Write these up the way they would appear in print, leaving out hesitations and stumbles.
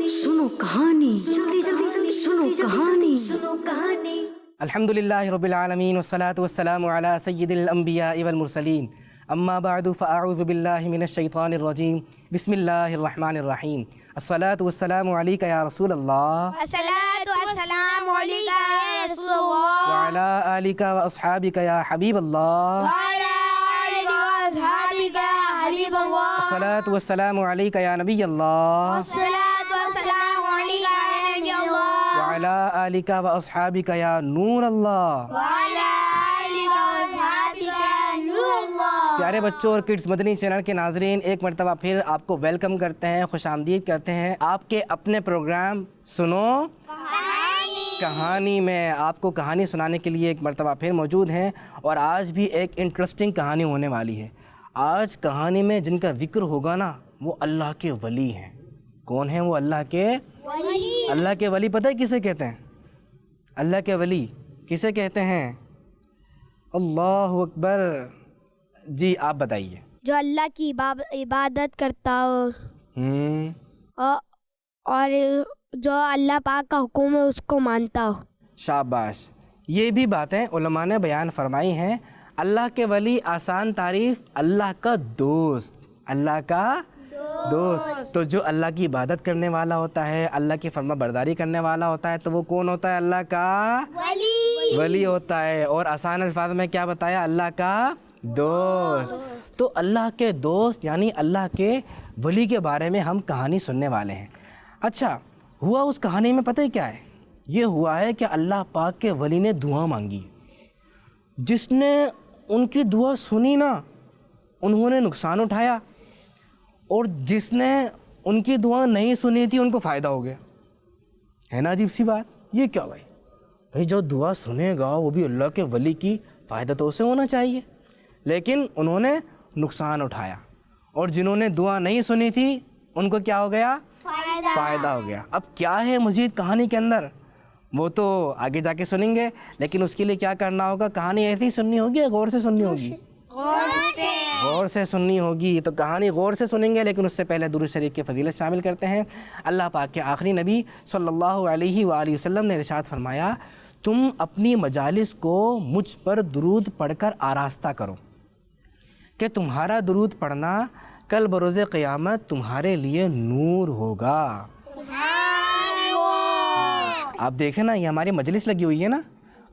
सुनो कहानी, जल्दी जल्दी सुनो कहानी। अल्हम्दुलिल्लाहि रब्बिल आलमीन वस्सलातु वस्सलामु अला सय्यिदिल अंबियाइ वल मुरसलीन अम्मा बअदु फ़अऊज़ु बिल्लाहि मिनश शैतानिर रजीम बिस्मिल्लाहिर रहमानिर रहीम अस्सलातु वस्सलामु अलैका या रसूलल्लाह अस्सलातु वस्सलामु अलैका या रसूलल्लाह व अला आलिका व अस्हाबिका या हबीबल्लाह व अला आलिका व अस्हाबिका या हबीबल्लाह अस्सलातु वस्सलामु अलैका या नबियल्लाह अस्सलातु वस्सलामु अलैका या नबियल्लाह व अला आलिका व अस्हाबिका या नूरल्लाह। व अला आलिका व अस्हाबिका या नूरल्लाह। प्यारे बच्चों और किड्स मदनी चैनल के नाजरीन, एक मरतबा फिर आपको वेलकम करते हैं, खुशामदीद करते हैं आपके अपने प्रोग्राम सुनो कहानी में। आपको कहानी सुनाने के लिए एक मरतबा फिर मौजूद हैं और आज भी एक इंटरेस्टिंग कहानी होने वाली है। आज कहानी में जिनका जिक्र होगा ना, वो अल्लाह के वली हैं। कौन है वो? अल्लाह के वली। पता है किसे कहते हैं? अल्लाह के वली किसे कहते हैं? अल्लाहु अकबर। जी आप बताइए। जो अल्लाह की इबादत करता हो और जो अल्लाह पाक का हुक्म है उसको मानता हो। शाबाश। ये भी बातें उलमा ने बयान फरमाई हैं। अल्लाह के वली आसान तारीफ, अल्लाह का दोस्त। अल्लाह का दोस्त। तो जो अल्लाह की इबादत करने वाला होता है, अल्लाह की फर्मा बरदारी करने वाला होता है, तो वो कौन होता है? अल्लाह का वली होता है। और आसान अल्फाज में क्या बताया? अल्लाह का दोस्त। तो अल्लाह के दोस्त यानी अल्लाह के वली के बारे में हम कहानी सुनने वाले हैं। अच्छा, हुआ उस कहानी में पता है क्या है? ये हुआ है कि अल्लाह पाक के वली ने दुआ मांगी। जिसने उनकी दुआ सुनी ना, उन्होंने नुकसान उठाया, और जिसने उनकी दुआ नहीं सुनी थी उनको फ़ायदा हो गया। है ना अजीब सी बात? ये क्या भाई जो दुआ सुनेगा वो भी अल्लाह के वली की, फ़ायदा तो उसे होना चाहिए, लेकिन उन्होंने नुकसान उठाया। और जिन्होंने दुआ नहीं सुनी थी उनको क्या हो गया? फ़ायदा हो गया। अब क्या है मज़ीद कहानी के अंदर, वो तो आगे जाके सुनेंगे, लेकिन उसके लिए क्या करना होगा? कहानी ऐसे ही सुननी होगी या गौर से सुननी होगी? गौर से सुननी होगी। तो कहानी गौर से सुनेंगे, लेकिन उससे पहले दुरूद शरीफ की फजीलत शामिल करते हैं। अल्लाह पाक के आखिरी नबी सल्लल्लाहु अलैहि वआलिहि वसल्लम ने इरशाद फरमाया, तुम अपनी मजालिस को मुझ पर दुरूद पढ़कर आरास्ता करो कि तुम्हारा दुरूद पढ़ना कल बरोज़े क़यामत तुम्हारे लिए नूर होगा। आप देखें ना, ये हमारी मजलिस लगी हुई है ना,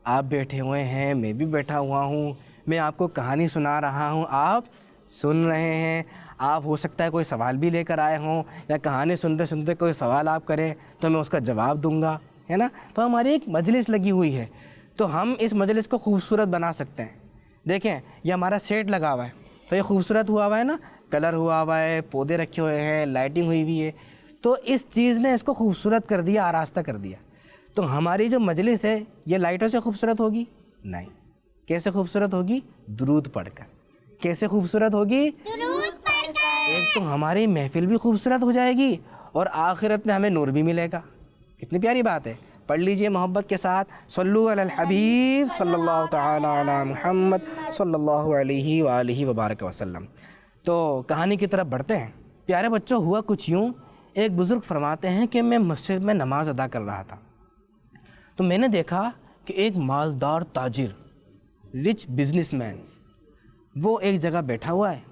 आप बैठे हुए हैं, मैं भी बैठा हुआ हूँ, मैं आपको कहानी सुना रहा हूँ, आप सुन रहे हैं। आप हो सकता है कोई सवाल भी लेकर आए हों, या कहानी सुनते सुनते कोई सवाल आप करें तो मैं उसका जवाब दूंगा, है ना। तो हमारी एक मजलिस लगी हुई है, तो हम इस मजलिस को खूबसूरत बना सकते हैं। देखें, ये हमारा सेट लगा हुआ है, तो ये खूबसूरत हुआ हुआ है ना, कलर हुआ हुआ है, पौधे रखे हुए हैं, लाइटिंग हुई हुई है, तो इस चीज़ ने इसको खूबसूरत कर दिया, आरास्ता कर दिया। तो हमारी जो मजलिस है ये लाइटों से खूबसूरत होगी? नहीं। कैसे खूबसूरत होगी? दुरूद पढ़कर। कैसे खूबसूरत होगी? दुरूद पढ़कर। एक तो हमारी महफिल भी खूबसूरत हो जाएगी और आखिरत में हमें नूर भी मिलेगा। कितनी प्यारी बात है। पढ़ लीजिए मोहब्बत के साथ, सल्लु अलल हबीब सल्लल्लाहु तआला अला मुहम्मद सल्लल्लाहु अलैहि वालिहि वबारक वसल्लम। तो कहानी की तरफ बढ़ते हैं। प्यारे बच्चों, हुआ कुछ यूँ, एक बुज़ुर्ग फरमाते हैं कि मैं मस्जिद में नमाज अदा कर रहा था, तो मैंने देखा कि एक मालदार ताजिर, रिच बिजनेसमैन, वो एक जगह बैठा हुआ है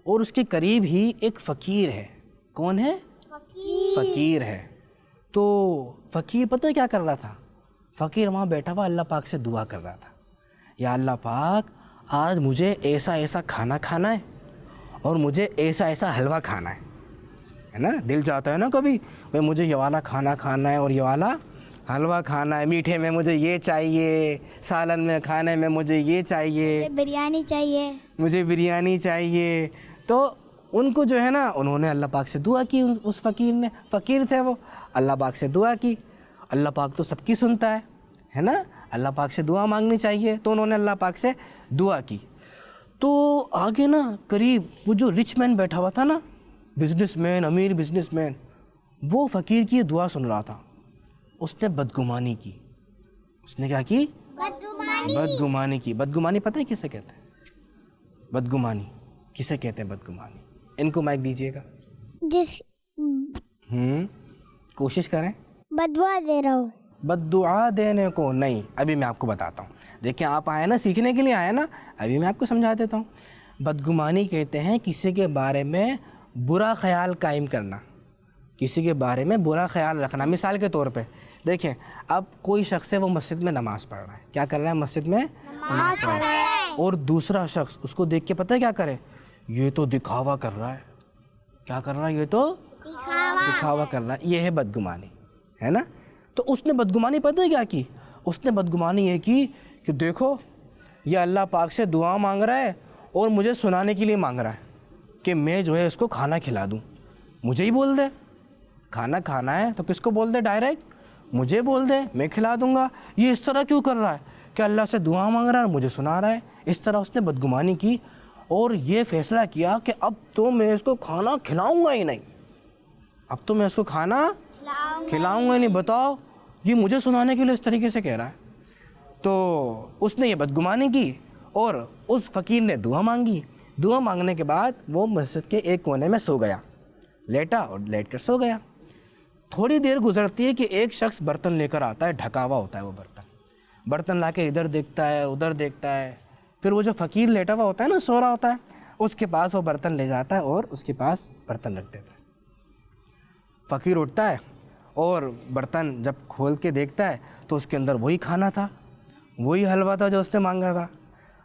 और उसके करीब ही एक फ़कीर है। कौन है? फ़कीर है। तो फ़कीर पता है क्या कर रहा था? फ़कीर वहाँ बैठा हुआ अल्लाह पाक से दुआ कर रहा था, या अल्लाह पाक, आज मुझे ऐसा ऐसा खाना खाना है और मुझे ऐसा ऐसा हलवा खाना है ना। दिल चाहता है ना कभी, भाई मुझे ये वाला खाना खाना है और ये वाला हलवा खाना है, मीठे में मुझे ये चाहिए, सालन में खाने में मुझे ये चाहिए, मुझे बिरयानी चाहिए। तो उनको जो है ना, उन्होंने अल्लाह पाक से दुआ की। उस फ़कीर ने, फ़कीर थे वो, अल्लाह पाक से दुआ की। अल्लाह पाक तो सबकी सुनता है ना, अल्लाह पाक से दुआ मांगनी चाहिए। तो उन्होंने अल्लाह पाक से दुआ की। तो आगे ना करीब वो जो रिच मैन बैठा हुआ था ना, बिजनेसमैन, अमीर बिजनेसमैन, वो फ़कीर की दुआ सुन रहा था। उसने बदगुमानी की। उसने क्या की? बदगुमानी की। बदगुमानी पता है किसे कहते हैं? बदगुमानी किसे कहते हैं? बदगुमानी। इनको माइक दीजिएगा। कोशिश करें। बदवा दे रहा हूँ। बद्दुआ देने को नहीं, अभी मैं आपको बताता हूँ। देखिए आप आए ना सीखने के लिए आए ना, अभी मैं आपको समझा देता हूँ। बदगुमानी कहते हैं किसी के बारे में बुरा ख्याल कायम करना, किसी के बारे में बुरा ख्याल रखना। मिसाल के तौर पे देखें, अब कोई शख्स है वो मस्जिद में नमाज़ पढ़ रहा है, क्या कर रहा है, मस्जिद में नमाज़ पढ़ रहा है, और दूसरा शख्स उसको देख के पता है क्या करे, ये तो दिखावा कर रहा है। क्या कर रहा है, ये तो दिखावा कर रहा है। ये है बदगुमानी, है ना। तो उसने बदगुमानी पता है क्या की, उसने बदगुमानी ये की कि देखो ये अल्लाह पाक से दुआ मांग रहा है और मुझे सुनाने के लिए मांग रहा है कि मैं जो है इसको खाना खिला दूँ। मुझे ही बोल दे, खाना खाना है तो किसको बोल दे, डायरेक्ट मुझे बोल दे, मैं खिला दूँगा। ये इस तरह क्यों कर रहा है कि अल्लाह से दुआ मांग रहा है और मुझे सुना रहा है। इस तरह उसने बदगुमानी की और ये फ़ैसला किया कि अब तो मैं इसको खाना खिलाऊँगा ही नहीं, अब तो मैं इसको खाना खिलाऊँगा ही नहीं। बताओ, ये मुझे सुनाने के लिए इस तरीके से कह रहा है। तो उसने ये बदगुमानी की और उस फ़कीर ने दुआ मांगी। दुआ मांगने के बाद वो मस्जिद के एक कोने में सो गया, लेटा और लेट कर सो गया। थोड़ी देर गुजरती है कि एक शख्स बर्तन लेकर आता है, ढका हुआ होता है वो बर्तन ला के इधर देखता है उधर देखता है। फिर वो जो फ़कीर लेटा हुआ होता है ना, सो रहा होता है, उसके पास वो बर्तन ले जाता है और उसके पास बर्तन रख देता है। फ़कीर उठता है और बर्तन जब खोल के देखता है तो उसके अंदर वही खाना था, वही हलवा था जो उसने मांगा था।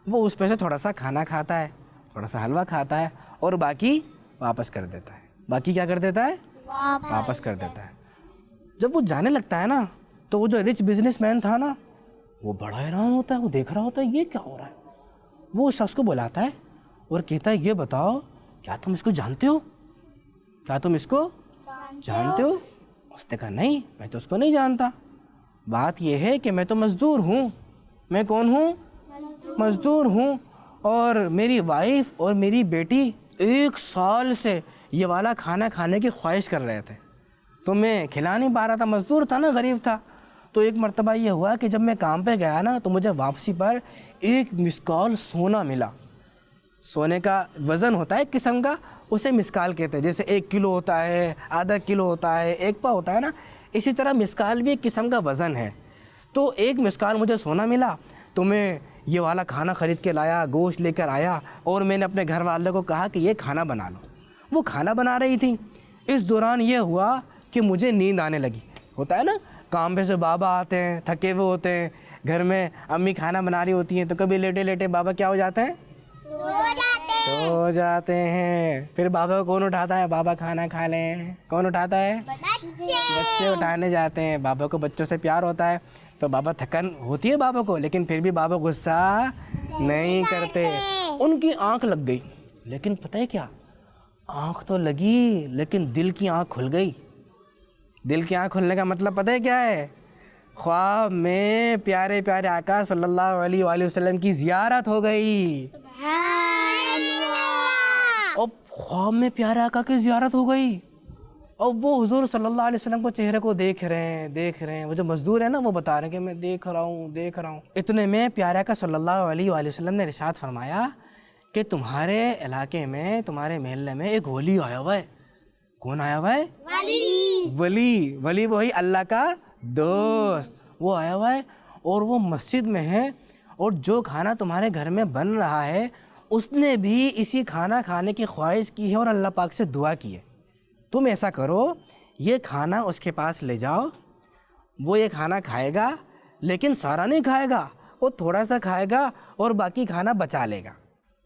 वो उस पे से थोड़ा सा खाना खाता है, थोड़ा सा हलवा खाता है और बाकी वापस कर देता है। बाकी क्या कर देता है, वापस कर देता है। जब वो जाने लगता है ना, तो वो जो रिच बिजनेसमैन था ना, वो बड़ा हैरान होता है, वो देख रहा होता है ये क्या हो रहा है। वो उस शख्स को बुलाता है और कहता है ये बताओ, क्या तुम इसको जानते हो, क्या तुम इसको जानते हो? उसने कहा नहीं, मैं तो उसको नहीं जानता। बात यह है कि मैं तो मज़दूर हूँ। मैं कौन हूँ, मज़दूर हूँ, और मेरी वाइफ और मेरी बेटी 1 साल से ये वाला खाना खाने की ख्वाहिश कर रहे थे, तो मैं खिला नहीं पा रहा था, मज़दूर था ना, गरीब था। तो एक मर्तबा ये हुआ कि जब मैं काम पे गया ना, तो मुझे वापसी पर एक मिस्काल सोना मिला। सोने का वज़न होता है एक किस्म का, उसे मिस्काल कहते हैं। जैसे 1 किलो होता है, आधा किलो होता है, 1 पाव होता है ना, इसी तरह मिस्काल भी एक किस्म का वज़न है। तो एक मिस्काल मुझे सोना मिला, तो मैं ये वाला खाना ख़रीद के लाया, गोश्त लेकर आया और मैंने अपने घर वाले को कहा कि ये खाना बना लो। वो खाना बना रही थी। इस दौरान ये हुआ कि मुझे नींद आने लगी। होता है ना, काम पे से बाबा आते हैं, थके हुए होते हैं, घर में अम्मी खाना बना रही होती हैं, तो कभी लेटे लेटे बाबा क्या हो जाते हैं, सो जाते हैं। फिर बाबा को कौन उठाता है, बाबा खाना खा लें, कौन उठाता है, बच्चे उठाने जाते हैं। बाबा को बच्चों से प्यार होता है, तो बाबा थकन होती है बाबा को, लेकिन फिर भी बाबा गुस्सा नहीं करते। उनकी आंख लग गई, लेकिन पता है क्या, आंख तो लगी लेकिन दिल की आंख खुल गई। दिल की आंख खुलने का मतलब पता है क्या है, ख्वाब में प्यारे प्यारे आका सल्लल्लाहु अलैहि वसल्लम की ज़ियारत हो गई। अब ख्वाब में प्यारे आका की ज़ियारत हो गई। अब वो हुजूर सल्लल्लाहु अलैहि वसल्लम को चेहरे को देख रहे हैं। वो जो मजदूर है ना, वो बता रहे हैं कि मैं देख रहा हूँ। इतने में प्यारे आका सल्लल्लाहु अलैहि वसल्लम ने इरशाद फरमाया कि तुम्हारे इलाके में, तुम्हारे महल्ले में एक वली आया हुआ है। कौन आया हुआ है, वली वही अल्लाह का दोस्त। वो आया हुआ है और वो मस्जिद में है, और जो खाना तुम्हारे घर में बन रहा है उसने भी इसी खाना खाने की ख्वाहिश की है और अल्लाह पाक से दुआ की है। तुम ऐसा करो, ये खाना उसके पास ले जाओ, वो ये खाना खाएगा, लेकिन सारा नहीं खाएगा, वो थोड़ा सा खाएगा और बाकी खाना बचा लेगा।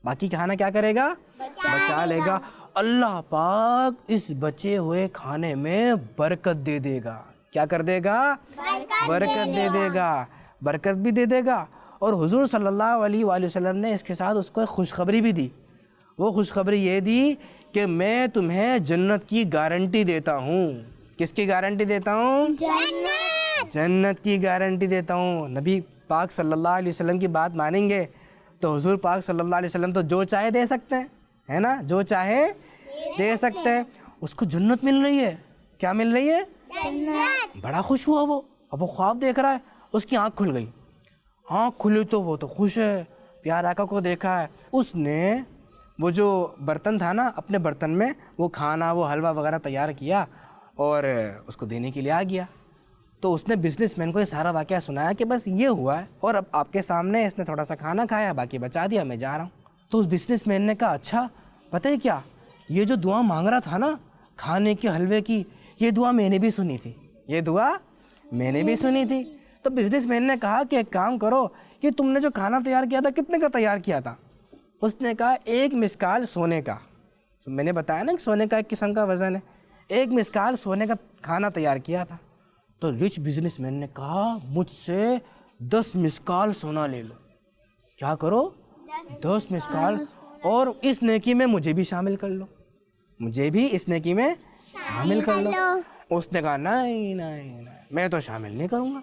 बाकी खाना क्या करेगा, बचा लेगा। अल्लाह पाक इस बचे हुए खाने में बरकत दे देगा। क्या कर देगा, बरकत दे देगा, बरकत भी दे देगा। और हुजूर सल्लल्लाहु अलैहि वसल्लम ने इसके साथ उसको एक खुशखबरी भी दी। वो खुशखबरी ये दी कि मैं तुम्हें जन्नत की गारंटी देता हूँ। किसकी गारंटी देता हूँ, जन्नत की गारंटी देता हूँ। नबी पाक सल्लल्लाहु अलैहि वसल्लम की बात मानेंगे तो हुजूर पाक सल्लल्लाहु अलैहि वसल्लम तो जो चाहे दे सकते हैं, है ना, जो चाहे दे सकते हैं। उसको जन्नत मिल रही है। क्या मिल रही है, जन्नत। बड़ा खुश हुआ वो। अब वो ख्वाब देख रहा है, उसकी आँख खुल गई। आँख खुली तो वो तो खुश है, प्यारे आका को देखा है। उसने वो जो बर्तन था ना, अपने बर्तन में वो खाना, वो हलवा वगैरह तैयार किया اور اس کو دینے کے لیے آ گیا. تو اس نے بزنس مین کو یہ سارا واقعہ سنایا کہ بس یہ ہوا ہے اور اب آپ کے سامنے اس نے تھوڑا سا کھانا کھایا, باقی بچا دیا, میں جا رہا ہوں. تو اس بزنس مین نے کہا اچھا پتہ ہے کیا, یہ جو دعا مانگ رہا تھا نا کھانے کے حلوے کی, یہ دعا میں نے بھی سنی تھی, یہ دعا میں نے بھی سنی تھی. تو بزنس مین نے کہا کہ ایک کام کرو کہ تم نے جو کھانا تیار کیا تھا کتنے کا تیار کیا تھا؟ اس نے کہا 1 مسکال سونے کا. میں نے بتایا نا کہ سونے کا ایک قسم کا وزن ہے, 1 مسکال سونے کا کھانا تیار کیا تھا. تو رچ بزنس مین نے کہا مجھ سے 10 مسکال سونا لے لو. کیا کرو؟ 10 مسکال, اور اس نیکی میں مجھے بھی شامل کر لو, مجھے بھی اس نیکی میں شامل کر لو. اس نے کہا نہیں نہیں نہیں, میں تو شامل نہیں کروں گا.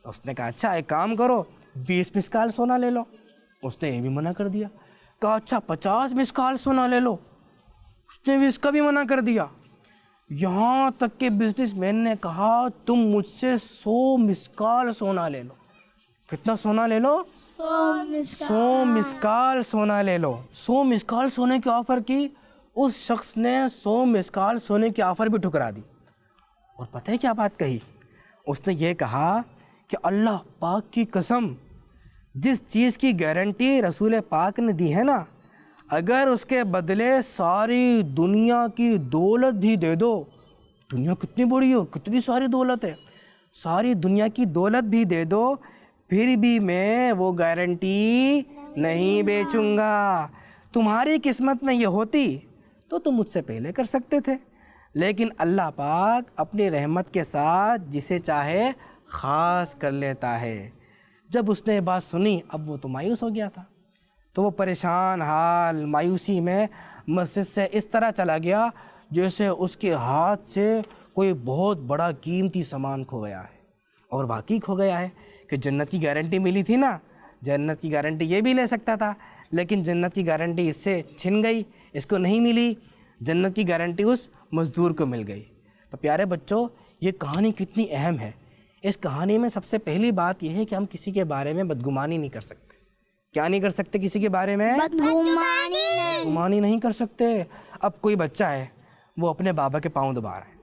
اس نے کہا اچھا ایک کام کرو 20 مسکال سونا لے لو. اس نے یہ بھی منع کر دیا. کہا اچھا 50 مسکال سونا لے لو. اس نے بھی اس کا بھی منع کر دیا. یہاں تک کہ بزنس مین نے کہا تم مجھ سے 100 مسکال سونا لے لو. کتنا سونا لے لو؟ 100 مسکال سونا لے لو. 100 مسکال سونے کی آفر کی. اس شخص نے 100 مسکال سونے کی آفر بھی ٹھکرا دی. اور پتہ ہے کیا بات کہی؟ اس نے یہ کہا کہ اللہ پاک کی قسم, جس چیز کی گارنٹی رسول پاک نے دی ہے نا, اگر اس کے بدلے ساری دنیا کی دولت بھی دے دو, دنیا کتنی بڑی ہو, کتنی ساری دولت ہے, ساری دنیا کی دولت بھی دے دو, پھر بھی میں وہ گارنٹی نہیں بیچوں گا. تمہاری قسمت میں یہ ہوتی تو تم مجھ سے پہلے کر سکتے تھے, لیکن اللہ پاک اپنی رحمت کے ساتھ جسے چاہے خاص کر لیتا ہے. جب اس نے یہ بات سنی اب وہ تو مایوس ہو گیا تھا. تو وہ پریشان حال مایوسی میں مسجد سے اس طرح چلا گیا جیسے اس کے ہاتھ سے کوئی بہت بڑا قیمتی سامان کھو گیا ہے. اور واقعی کھو گیا ہے کہ جنت کی گارنٹی ملی تھی نا, جنت کی گارنٹی یہ بھی لے سکتا تھا, لیکن جنت کی گارنٹی اس سے چھن گئی, اس کو نہیں ملی. جنت کی گارنٹی اس مزدور کو مل گئی. تو پیارے بچوں, یہ کہانی کتنی اہم ہے. اس کہانی میں سب سے پہلی بات یہ ہے کہ ہم کسی کے بارے میں بدگمانی نہیں کر سکتے. کیا نہیں کر سکتے؟ کسی کے بارے میں بدگمانی نہیں کر سکتے. اب کوئی بچہ ہے وہ اپنے بابا کے پاؤں دبا رہا ہے.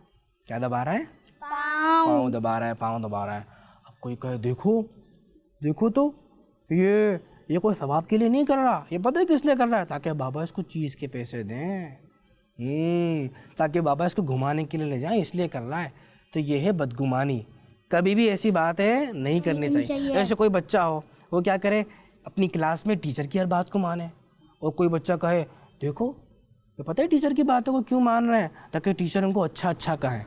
کیا دبا رہا ہے؟ پاؤں دبا رہا ہے, پاؤں دبا رہا ہے. اب کوئی کہے دیکھو دیکھو تو یہ کوئی ثواب کے لیے نہیں کر رہا, یہ پتہ ہے کس لیے کر رہا ہے؟ تاکہ بابا اس کو چیز کے پیسے دیں, تاکہ بابا اس کو گھمانے کے لیے لے جائیں, اس لیے کر رہا ہے. تو یہ ہے بدگمانی. کبھی بھی ایسی بات ہے نہیں کرنی چاہیے. ایسے کوئی بچہ ہو وہ کیا کرے, اپنی کلاس میں ٹیچر کی ہر بات کو مانے, اور کوئی بچہ کہے دیکھو یہ پتہ ہے ٹیچر کی باتوں کو کیوں مان رہے ہیں, تاکہ ٹیچر ان کو اچھا اچھا کہیں,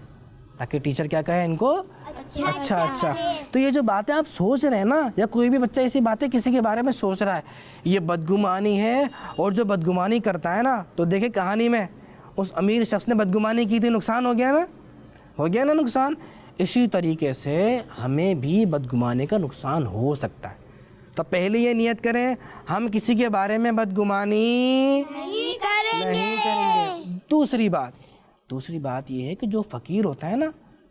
تاکہ ٹیچر کیا کہے ان کو اچھا اچھا. تو یہ جو باتیں آپ سوچ رہے ہیں نا, یا کوئی بھی بچہ ایسی باتیں کسی کے بارے میں سوچ رہا ہے, یہ بدگمانی ہے. اور جو بدگمانی کرتا ہے نا, تو دیکھیں کہانی میں اس امیر شخص نے بدگمانی کی تھی, نقصان ہو گیا نا نقصان. اسی طریقے سے ہمیں بھی بدگمانی کا نقصان ہو سکتا ہے. تو پہلے یہ نیت کریں ہم کسی کے بارے میں بدگمانی نہیں کریں گے. دوسری بات یہ ہے کہ جو فقیر ہوتا ہے نا,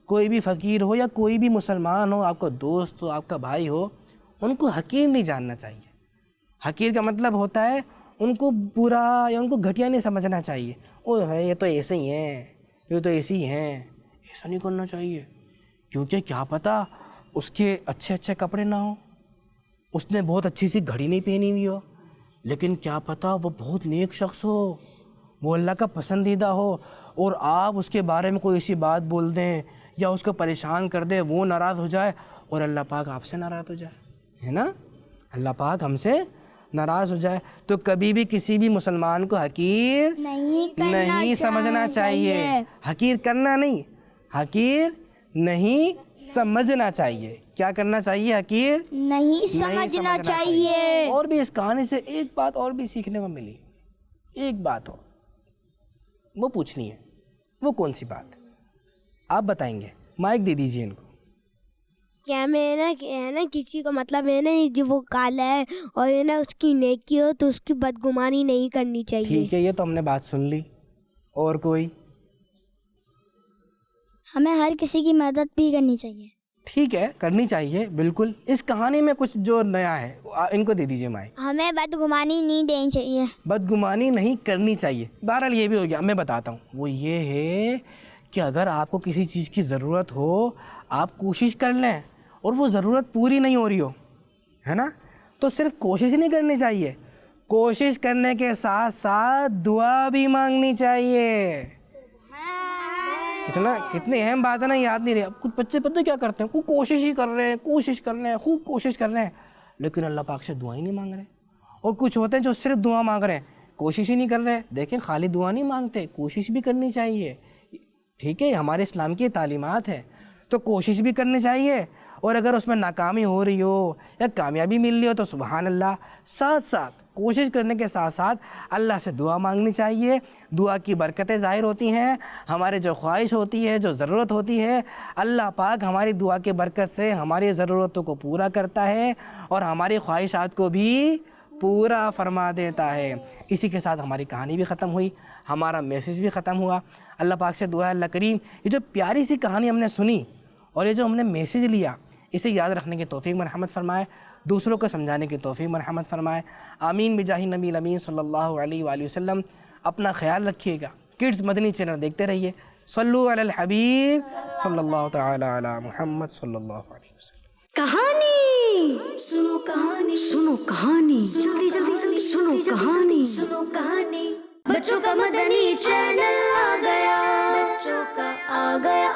کوئی بھی فقیر ہو یا کوئی بھی مسلمان ہو, آپ کا دوست ہو, آپ کا بھائی ہو, ان کو حقیر نہیں جاننا چاہیے. حقیر کا مطلب ہوتا ہے ان کو برا یا ان کو گھٹیا نہیں سمجھنا چاہیے. اوہ ہے یہ تو ایسے ہی ہیں, یہ تو ایسے ہی ہیں, ایسا نہیں کرنا چاہیے. کیونکہ کیا پتہ اس کے اچھے اچھے کپڑے نہ ہوں, اس نے بہت اچھی سی گھڑی نہیں پہنی ہوئی ہو, لیکن کیا پتہ وہ بہت نیک شخص ہو, وہ اللہ کا پسندیدہ ہو, اور آپ اس کے بارے میں کوئی ایسی بات بول دیں یا اس کو پریشان کر دیں, وہ ناراض ہو جائے اور اللہ پاک آپ سے ناراض ہو جائے, ہے نا, اللہ پاک ہم سے ناراض ہو جائے. تو کبھی بھی کسی بھی مسلمان کو حقیر نہیں سمجھنا چاہیے. حقیر کرنا نہیں, حقیر نہیں سمجھنا چاہیے. کیا کرنا چاہیے؟ حقیر نہیں سمجھنا چاہیے. اور بھی اس کہانی سے ایک بات اور بھی سیکھنے کو ملی, ایک بات اور وہ پوچھنی ہے. وہ کون سی بات آپ بتائیں گے؟ مائک دے دیجیے ان کو. کیا میں نا کسی کو مطلب ہے نا جو وہ کالا ہے اور ہے نا اس کی نیکی ہو تو اس کی بدگمانی نہیں کرنی چاہیے. ٹھیک ہے, یہ تو ہم نے بات سن لی. اور کوئی؟ ہمیں ہر کسی کی مدد بھی کرنی چاہیے. ٹھیک ہے, کرنی چاہیے بالکل. اس کہانی میں کچھ جو نیا ہے ان کو دے دیجیے مائک. ہمیں بدگمانی نہیں دینی چاہیے. بدگمانی نہیں کرنی چاہیے. بہرحال یہ بھی ہو گیا. میں بتاتا ہوں, وہ یہ ہے کہ اگر آپ کو کسی چیز کی ضرورت ہو آپ کوشش کر لیں اور وہ ضرورت پوری نہیں ہو رہی ہو، ہے نا، تو صرف کوشش نہیں کرنی چاہیے، کوشش کرنے کے ساتھ ساتھ دعا بھی مانگنی چاہیے۔ کتنی اہم بات ہے نا، یاد نہیں رہی۔ اب کچھ بچے پتہ کیا کرتے ہیں، کوشش ہی کر رہے ہیں، کوشش کر رہے ہیں، خوب کوشش کر رہے ہیں، لیکن اللہ پاک سے دعا ہی نہیں مانگ رہے۔ اور کچھ ہوتے ہیں جو صرف دعا مانگ رہے ہیں، کوشش ہی نہیں کر رہے۔ دیکھیں خالی دعا نہیں مانگتے، کوشش بھی کرنی چاہیے، ٹھیک ہے، ہمارے اسلام کی تعلیمات ہے، تو کوشش بھی کرنی چاہیے۔ اور اگر اس میں ناکامی ہو رہی ہو یا کامیابی مل رہی ہو تو سبحان اللہ، ساتھ ساتھ کوشش کرنے کے ساتھ ساتھ اللہ سے دعا مانگنی چاہیے۔ دعا کی برکتیں ظاہر ہوتی ہیں، ہمارے جو خواہش ہوتی ہے، جو ضرورت ہوتی ہے، اللہ پاک ہماری دعا کی برکت سے ہماری ضرورتوں کو پورا کرتا ہے اور ہماری خواہشات کو بھی پورا فرما دیتا ہے۔ اسی کے ساتھ ہماری کہانی بھی ختم ہوئی، ہمارا میسیج بھی ختم ہوا۔ اللہ پاک سے دعا ہے اللہ کریم یہ جو پیاری سی کہانی ہم نے سنی اور یہ جو ہم نے میسیج لیا، اسے یاد رکھنے کی توفیق مرحمت فرمائے، دوسروں کو سمجھانے کی توفیق مرحمت فرمائے، آمین بجاہ نبی الامین صلی اللہ علیہ وآلہ وسلم۔ اپنا خیال رکھیے گا، کڈز مدنی چینل دیکھتے رہیے۔ صلو علی الحبیب صلی اللہ تعالی علی محمد صلی اللہ علیہ وسلم۔ کہانی سنو، کہانی سنو، کہانی جلدی جلدی سنو، کہانی سنو، کہانی بچوں کا مدنی چینل آ گیا، بچوں کا آ گیا